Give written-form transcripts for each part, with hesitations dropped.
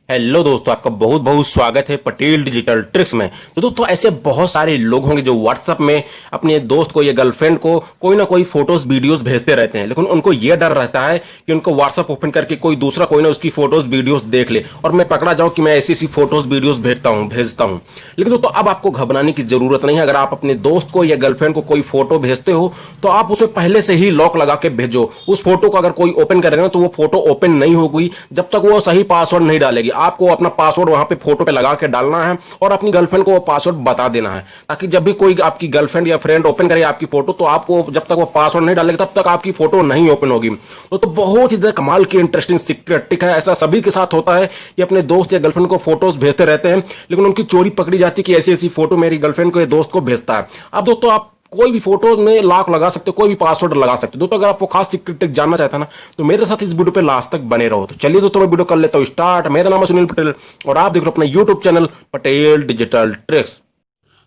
Hello दोस्तों, आपका बहुत बहुत स्वागत है पटेल डिजिटल ट्रिक्स में। तो दोस्तों, ऐसे बहुत सारे लोग होंगे जो व्हाट्सएप में अपने दोस्त को या गर्लफ्रेंड को कोई ना कोई फोटोज वीडियोस भेजते रहते हैं, लेकिन उनको यह डर रहता है कि उनको व्हाट्सएप ओपन करके कोई दूसरा कोई ना उसकी फोटोज वीडियोस देख ले और मैं पकड़ा जाऊं कि मैं ऐसी फोटोज वीडियोस भेजता हूं। लेकिन दोस्तों, अब आपको घबराने की जरूरत नहीं है। अगर आप अपने दोस्त को या गर्लफ्रेंड को कोई फोटो भेजते हो तो आप उसमें पहले से ही लॉक लगा के भेजो। उस फोटो को अगर कोई ओपन करेगा तो वो फोटो ओपन नहीं होगी जब तक वो सही पासवर्ड नहीं डालेगी। आपको अपना पासवर्ड वहां पे फोटो पे लगा के डालना है और अपनी गर्लफ्रेंड को वो पासवर्ड बता देना है, ताकि जब भी कोई आपकी गर्लफ्रेंड या फ्रेंड ओपन करे आपकी फोटो तो आपको जब तक वो पासवर्ड नहीं डालेगा तब तक आपकी फोटो नहीं ओपन होगी। तो बहुत ही ज्यादा कमाल की इंटरेस्टिंग सीक्रेट ट्रिक है। ऐसा सभी के साथ होता है कि अपने दोस्त या गर्लफ्रेंड को फोटोज भेजते रहते हैं, लेकिन उनकी चोरी पकड़ी जाती है कि ऐसी ऐसी फोटो मेरी गर्लफ्रेंड को या दोस्त को भेजता है। अब दोस्तों, आप कोई भी फोटो में लॉक लगा सकते हो, कोई भी पासवर्ड लगा सकते हो। दोस्तों, अगर आपको खास सीक्रेट ट्रिक जानना चाहता है ना तो मेरे साथ इस वीडियो पे लास्ट तक बने रहो। तो चलिए दोस्तों, मैं वीडियो कर लेता हूं स्टार्ट। मेरा नाम है सुनील पटेल और आप देख रहे हो अपना YouTube channel Patel digital tricks.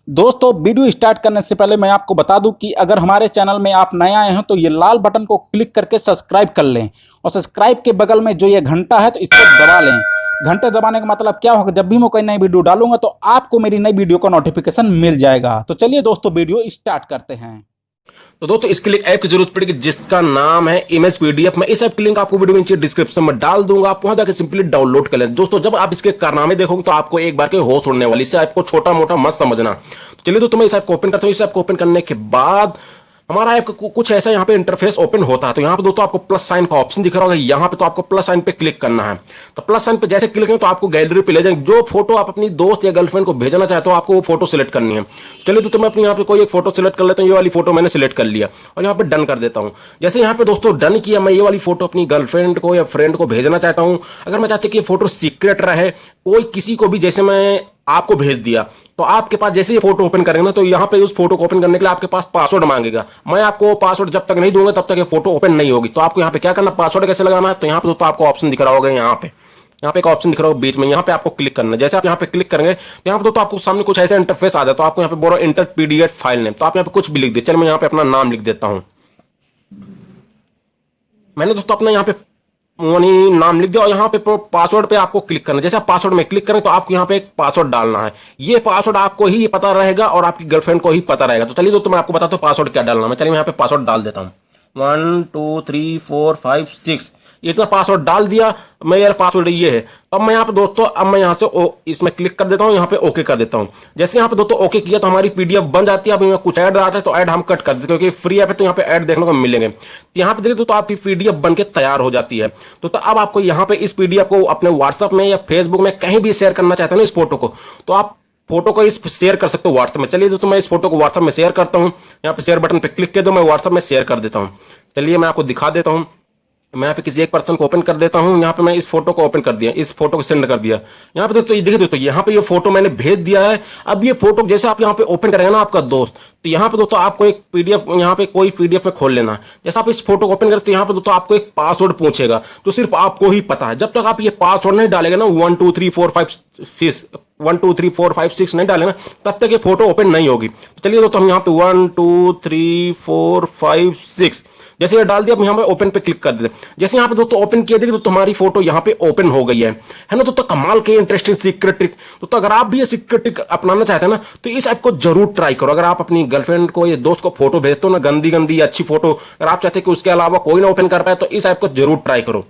दोस्तों, वीडियो स्टार्ट करने से पहले मैं आपको बता दूं कि अगर हमारे चैनल में आप नए आए हैं तो ये लाल बटन को क्लिक करके सब्सक्राइब कर लें और सब्सक्राइब के बगल में जो ये घंटा है तो इसको दबा लें। घंटे दबाने का मतलब क्या होगा, जब भी मैं कोई नई वीडियो डालूंगा तो आपको मेरी नई वीडियो का नोटिफिकेशन मिल जाएगा। तो चलिए दोस्तों, वीडियो स्टार्ट करते हैं। तो दोस्तों, इसके लिए ऐप की जरूरत पड़ेगी जिसका नाम है इमेज पीडीएफ। मैं इस ऐप की लिंक आपको वीडियो के नीचे डिस्क्रिप्शन में डाल दूंगा, आप वहां जाकर सिंपली डाउनलोड कर लें। दोस्तों, जब आप इसके कारनामे देखोगे तो आपको एक बार के होश उड़ने वाली। इस ऐप को छोटा मोटा मत समझना। तो चलिए दोस्तों, मैं इस ऐप को ओपन करता हूं। इस ऐप को ओपन करने के बाद हमारा ऐप कुछ ऐसा यहाँ पे इंटरफेस ओपन होता है। तो यहाँ पे दोस्तों आपको प्लस साइन का ऑप्शन दिख रहा होगा, यहाँ पे तो आपको प्लस साइन पे क्लिक करना है। तो प्लस साइन पे जैसे क्लिक करें तो आपको गैलरी पे ले जाएंगे। जो फोटो आप अपनी दोस्त या गर्लफ्रेंड को भेजना चाहते हो आपको वो फोटो सिलेक्ट करनी है। चलिए दोस्तों, मैं अपनी यहाँ पे कोई एक फोटो सिलेक्ट कर लेता हूँ। ये वाली फोटो मैंने सिलेक्ट कर लिया और यहाँ पे डन कर देता हूँ। जैसे यहाँ पे दोस्तों डन किया, मैं ये वाली फोटो अपनी गर्लफ्रेंड को या फ्रेंड को भेजना चाहता हूँ। अगर मैं चाहती हूँ कि ये फोटो सीक्रेट रहे, कोई किसी को भी, जैसे मैं आपको भेज दिया तो आपके पास जैसे ये फोटो ओपन करेंगे ना तो यहाँ पे उस फोटो को ओपन करने के लिए आपके पास पासवर्ड मांगेगा। मैं आपको पासवर्ड जब तक नहीं दूंगा तब तक ये फोटो ओपन नहीं होगी। तो आपको यहाँ पे क्या करना, पासवर्ड कैसे लगाना है, तो यहाँ पे दोस्तों आपको ऑप्शन दिख रहा होगा, यहाँ पे एक ऑप्शन दिख रहा होगा बीच में, यहाँ पे आपको क्लिक करना है। जैसे आप यहाँ पे क्लिक करेंगे तो यहाँ पे दोस्तों आपको सामने कुछ ऐसा इंटरफेस आ जाए। तो आपको यहाँ पे बोलो इंटर पीडीएफ फाइल नेम, तो आप यहाँ पे कुछ भी लिख दे। चलिए मैं यहाँ पे अपना नाम लिख देता हूँ। मैंने दोस्तों अपना यहाँ पे नाम लिख दिया और यहाँ पे पासवर्ड पे आपको क्लिक करना है। जैसे आप पासवर्ड में क्लिक करें तो आपको यहाँ पे एक पासवर्ड डालना है। ये पासवर्ड आपको ही पता रहेगा और आपकी गर्लफ्रेंड को ही पता रहेगा। तो चलिए दोस्तों, मैं आपको बताता हूँ पासवर्ड क्या डालना है। चलिए मैं यहाँ पे पासवर्ड डाल देता हूँ। 1 2 3 4 5 6 इतना पासवर्ड डाल दिया। मैं यार पासवर्ड ये है। अब मैं यहाँ पे दोस्तों, अब मैं यहाँ से इसमें क्लिक कर देता हूँ, यहाँ पे ओके कर देता हूँ। जैसे यहाँ पे दोस्तों ओके किया तो हमारी पीडीएफ बन जाती है। अब कुछ ऐड आता है तो ऐड हम कट कर देते हैं, क्योंकि फ्री ऐप है तो यहाँ पे ऐड देखने को मिलेंगे। तो यहाँ पे देखिए दोस्तों, आपकी पीडीएफ बन के तैयार हो जाती है। तो अब आपको यहाँ पे इस पीडीएफ को अपने व्हाट्सएप में या फेसबुक में कहीं भी शेयर करना चाहते हैं ना इस फोटो को, तो आप फोटो को इस शेयर कर सकते हो व्हाट्सएप में। चलिए दोस्तों, मैं इस फोटो को व्हाट्सएप में शेयर करता हूँ। यहाँ पे शेयर बटन पे क्लिक कर दो, मैं व्हाट्सएप में शेयर कर देता हूँ। चलिए मैं आपको दिखा देता हूँ। मैं यहाँ पे किसी एक पर्सन को ओपन कर देता हूँ। यहाँ पे मैं इस फोटो को ओपन कर दिया, इस फोटो को सेंड कर दिया। यहाँ पे दोस्तों ये देखिए दोस्तों, यहाँ पे ये फोटो मैंने भेज दिया है। अब ये फोटो जैसे आप यहाँ पे ओपन करेंगे ना आपका दोस्त, तो यहाँ पे दोस्तों आपको एक पीडीएफ, यहाँ पे कोई पीडीएफ में खोल लेना है। जैसे आप इस फोटो को ओपन करते हैं, यहाँ पे दोस्तों आपको एक पासवर्ड पूछेगा जो सिर्फ आपको ही पता है। जब तक आप ये पासवर्ड नहीं डालेंगे ना 1 2 3 4 5 6 नहीं डालेंगे तब तक ये फोटो ओपन नहीं होगी। तो चलिए दोस्तों, हम यहाँ पे 1 2 3 4 5 6 जैसे ये डाल दिया, अब यहाँ पे ओपन पे क्लिक कर देते। जैसे यहाँ पे दोस्तों ओपन किया देखिए तो तुम्हारी फोटो यहाँ पे ओपन हो गई है ना दोस्तों। कमाल के इंटरेस्टिंग सीक्रेट ट्रिक। तो अगर आप भी ये सीक्रेट ट्रिक अपनाना चाहते हैं ना तो इस ऐप को जरूर ट्राई करो। अगर आप अपनी गर्लफ्रेंड को या दोस्त को फोटो भेजते हो ना, गंदी गंदी अच्छी फोटो, अगर आप चाहते हैं कि उसके अलावा कोई ना ओपन कर पाए तो इस ऐप को जरूर ट्राई करो।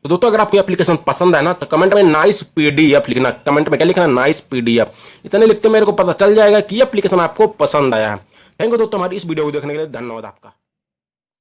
तो दोस्तों, अगर आपको एप्लीकेशन पसंद है ना तो कमेंट में नाइस पीडीएफ लिखना। कमेंट में क्या लिखना, नाइस पीडीएफ। इतने लिखते मेरे को पता चल जाएगा कि एप्लीकेशन आपको पसंद आया है। थैंक यू दोस्तों, हमारी इस वीडियो को देखने के लिए धन्यवाद आपका।